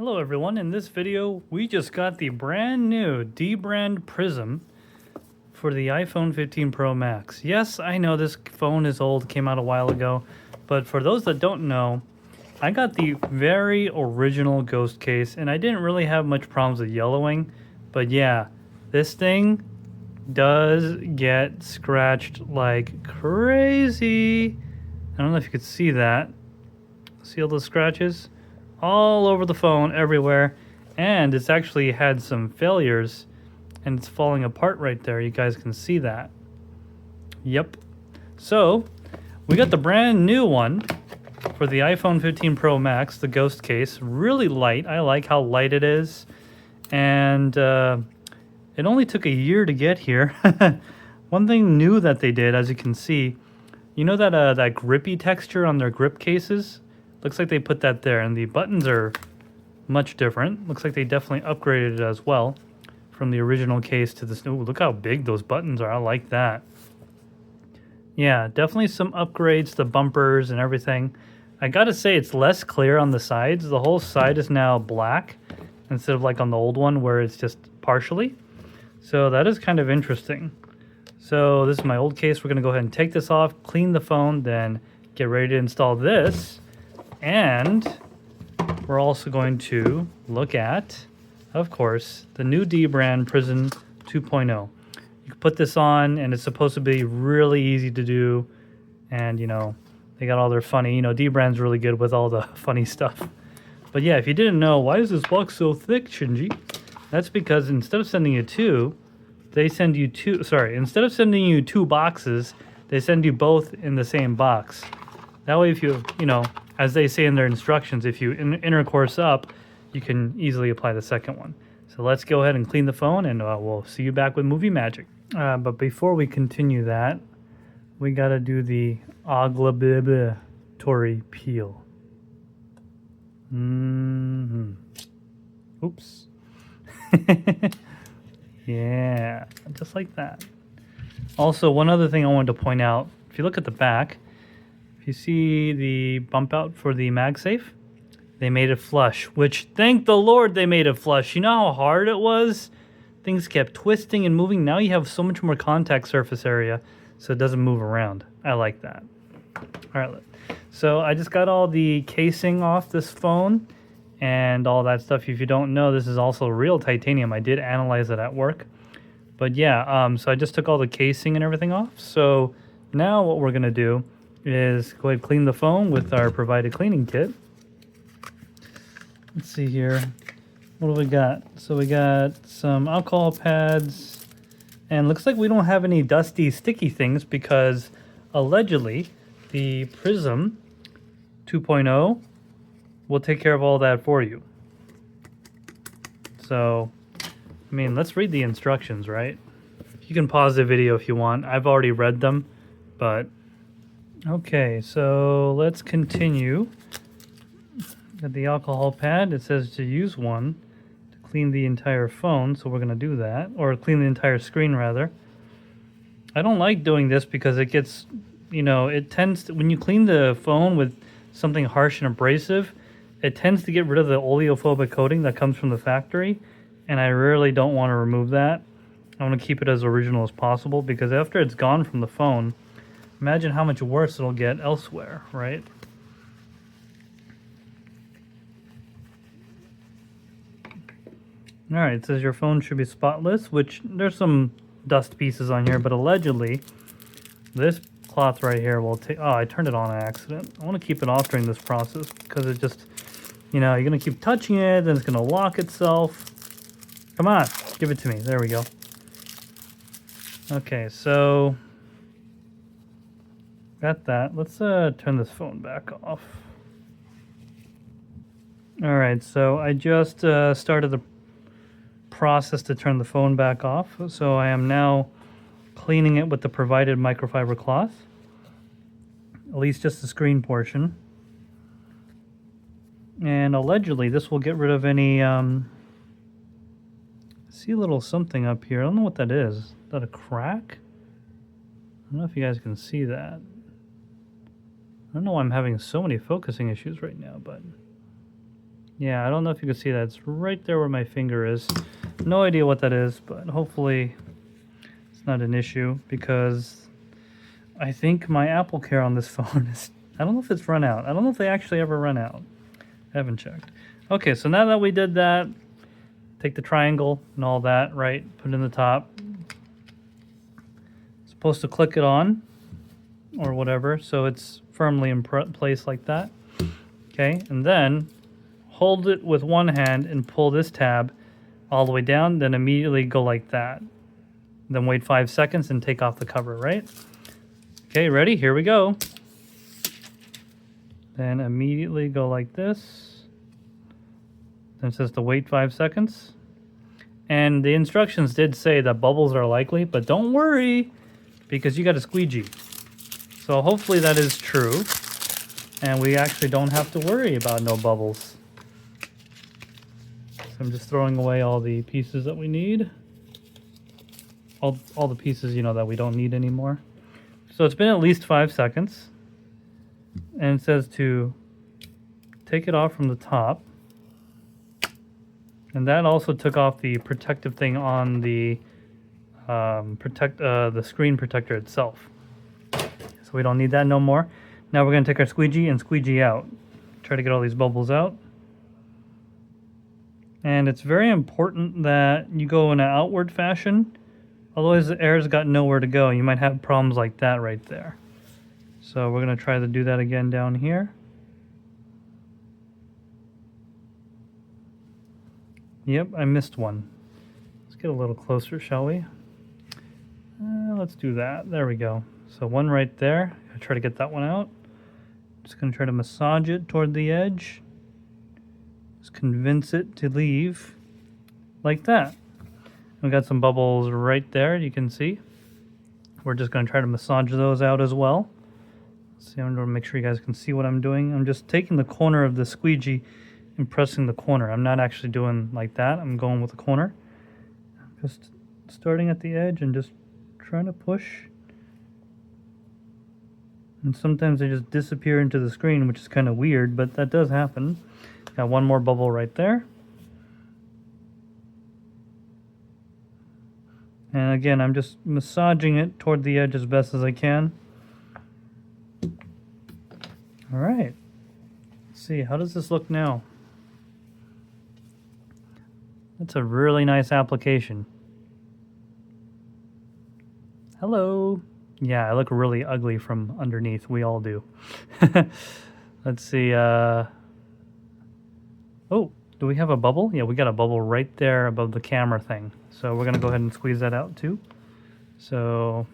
Hello everyone, in this video we just got the brand new D-brand Prism for the iPhone 15 Pro Max. Yes, I know this phone is old, came out a while ago, but for those that don't know, I got the very original Ghost case and I didn't really have much problems with yellowing, but yeah, this thing does get scratched like crazy. I don't know if you could see that. See all those scratches? All over the phone, everywhere, and it's actually had some failures and it's falling apart right there. You guys can see that. Yep. So we got the brand new one for the iPhone 15 Pro Max, the Ghost case. Really light. I like how light it is, and it only took a year to get here. One thing new that they did, as you can see, you know that grippy texture on their grip cases? Looks like they put that there, and the buttons are much different. Looks like they definitely upgraded it as well from the original case to this new. Look how big those buttons are. I like that. Yeah, definitely some upgrades to bumpers and everything. I gotta say, it's less clear on the sides. The whole side is now black instead of like on the old one where it's just partially. So that is kind of interesting. So this is my old case. We're gonna go ahead and take this off, clean the phone, then get ready to install this. And we're also going to look at, of course, the new D-brand Prism 2.0. You can put this on, and it's supposed to be really easy to do. And, you know, they got all their funny, D-brand's really good with all the funny stuff. But yeah, if you didn't know, why is this box so thick, Shinji? That's because instead of sending you two, they send you instead of sending you two boxes, they send you both in the same box. That way, if you as they say in their instructions, if you intercourse up, you can easily apply the second one. So let's go ahead and clean the phone, and we'll see you back with movie magic. But before we continue that, we gotta do the obligatory peel. Oops. Yeah, just like that. Also, one other thing I wanted to point out, if you look at the back, if you see the bump out for the MagSafe, they made it flush, which thank the Lord they made it flush. You know how hard it was? Things kept twisting and moving. Now you have so much more contact surface area so it doesn't move around. I like that. All right, so I just got all the casing off this phone and all that stuff. If you don't know, this is also real titanium. I did analyze it at work. But yeah, so I just took all the casing and everything off. So now what we're going to do is go ahead and clean the phone with our provided cleaning kit. Let's see here. What do we got? So we got some alcohol pads, and looks like we don't have any dusty, sticky things because allegedly the Prism 2.0 will take care of all that for you. So, I mean, let's read the instructions, right? You can pause the video if you want. I've already read them, but okay, so let's continue. Got the alcohol pad. It says to use one to clean the entire phone, so we're going to do that. Or clean the entire screen, rather. I don't like doing this because it gets, it tends to, when you clean the phone with something harsh and abrasive, it tends to get rid of the oleophobic coating that comes from the factory, and I really don't want to remove that. I want to keep it as original as possible because after it's gone from the phone, imagine how much worse it'll get elsewhere, right? Alright, it says your phone should be spotless, which there's some dust pieces on here, but allegedly this cloth right here will take... Oh, I turned it on accident. I want to keep it off during this process because it just... you're going to keep touching it, then it's going to lock itself. Come on, give it to me. There we go. Okay, so... got that. Let's turn this phone back off. Alright, so I just started the process to turn the phone back off. So I am now cleaning it with the provided microfiber cloth. At least just the screen portion. And allegedly this will get rid of any... I see a little something up here. I don't know what that is. Is that a crack? I don't know if you guys can see that. I don't know why I'm having so many focusing issues right now, but Yeah, I don't know if you can see that. It's right there where my finger is. No idea what that is, but hopefully it's not an issue because I think my Apple Care on this phone is... I don't know if it's run out. I don't know if they actually ever run out. I haven't checked. Okay, so now that we did that, take the triangle and all that, right? Put it in the top. Supposed to click it on or whatever, so it's firmly in place like that. Okay, and then hold it with one hand and pull this tab all the way down, then immediately go like that. Then wait 5 seconds and take off the cover, right? Okay, ready? Here we go. Then immediately go like this. Then it says to wait 5 seconds. And the instructions did say that bubbles are likely, but don't worry because you got a squeegee. So hopefully that is true. And we actually don't have to worry about no bubbles. So I'm just throwing away all the pieces that we need. All the pieces, you know, that we don't need anymore. So it's been at least 5 seconds. And it says to take it off from the top. And that also took off the protective thing on the screen protector itself. So we don't need that no more. Now we're going to take our squeegee and squeegee out. Try to get all these bubbles out. And it's very important that you go in an outward fashion. Otherwise the air's got nowhere to go. You might have problems like that right there. So we're going to try to do that again down here. Yep, I missed one. Let's get a little closer, shall we? Let's do that. There we go. So one right there. I'll try to get that one out. Just going to try to massage it toward the edge. Just convince it to leave like that. We got some bubbles right there, you can see. We're just going to try to massage those out as well. See, I'm going to make sure you guys can see what I'm doing. I'm just taking the corner of the squeegee and pressing the corner. I'm not actually doing like that. I'm going with the corner. Just starting at the edge and just trying to push. And sometimes they just disappear into the screen, which is kind of weird, but that does happen. Got one more bubble right there. And again, I'm just massaging it toward the edge as best as I can. All right. Let's see, how does this look now? That's a really nice application. Hello. Yeah, I look really ugly from underneath. We all do. Let's see. Oh, do we have a bubble? Yeah, we got a bubble right there above the camera thing. So we're going to go ahead and squeeze that out too. So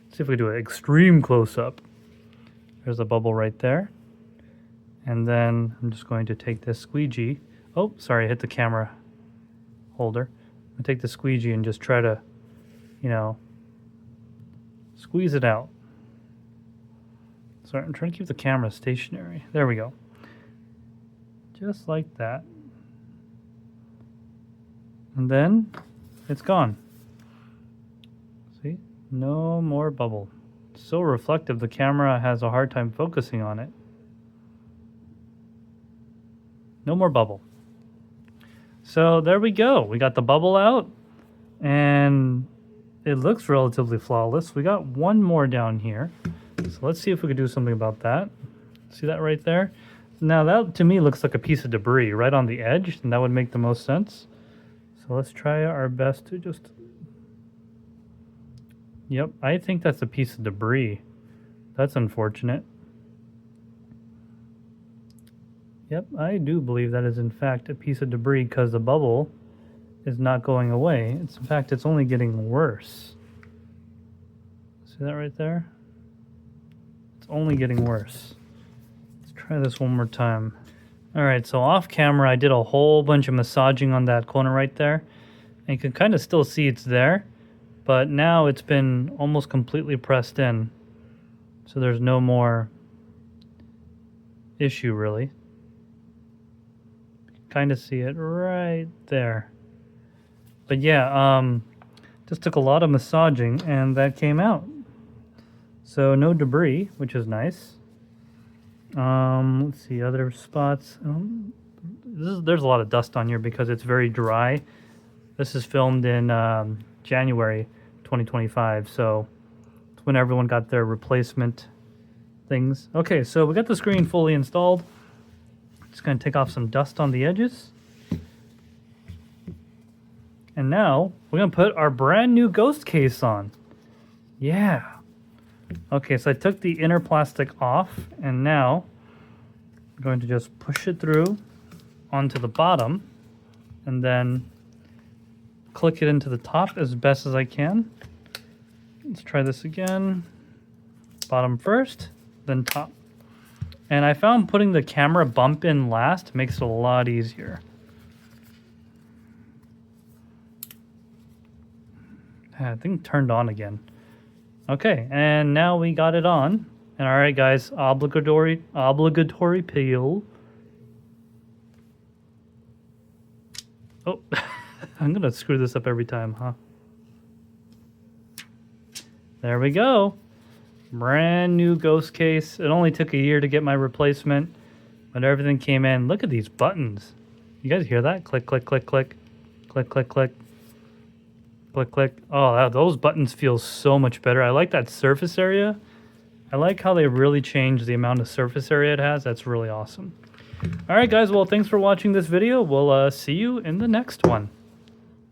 let's see if we do an extreme close-up. There's a bubble right there. And then I'm just going to take this squeegee. Oh, sorry, I hit the camera holder. I'm going to take the squeegee and just try to, you know, squeeze it out. Sorry, I'm trying to keep the camera stationary. There we go. Just like that. And then it's gone. See? No more bubble. It's so reflective, the camera has a hard time focusing on it. No more bubble. So there we go. We got the bubble out and it looks relatively flawless. We got one more down here. So let's see if we could do something about that. See that right there? Now that to me looks like a piece of debris right on the edge, and that would make the most sense. So let's try our best to just... Yep, I think that's a piece of debris. That's unfortunate. Yep, I do believe that is in fact a piece of debris because the bubble is not going away. In fact, it's only getting worse. See that right there? It's only getting worse. Let's try this one more time. Alright, so off camera I did a whole bunch of massaging on that corner right there. And you can kind of still see it's there. But now it's been almost completely pressed in. So there's no more issue really. Kind of see it right there. But yeah, just took a lot of massaging and that came out. So no debris, which is nice. Let's see, other spots. there's a lot of dust on here because it's very dry. This is filmed in January 2025, so it's when everyone got their replacement things. Okay, so we got the screen fully installed. Just going to take off some dust on the edges. And now we're going to put our brand new ghost case on. Yeah. Okay, so I took the inner plastic off, and now I'm going to just push it through onto the bottom and then click it into the top as best as I can. Let's try this again. Bottom first, then top. And I found putting the camera bump in last makes it a lot easier. I think turned on again. Okay, and now we got it on. And all right, guys, obligatory peel. Oh, I'm gonna screw this up every time, huh? There we go. Brand new ghost case. It only took a year to get my replacement, but everything came in. Look at these buttons. You guys hear that? Click, click, click, click, click, click, click. Click, click. Oh, those buttons feel so much better. I like that surface area. I like how they really changed the amount of surface area it has. That's really awesome. All right, guys. Well, thanks for watching this video. We'll see you in the next one.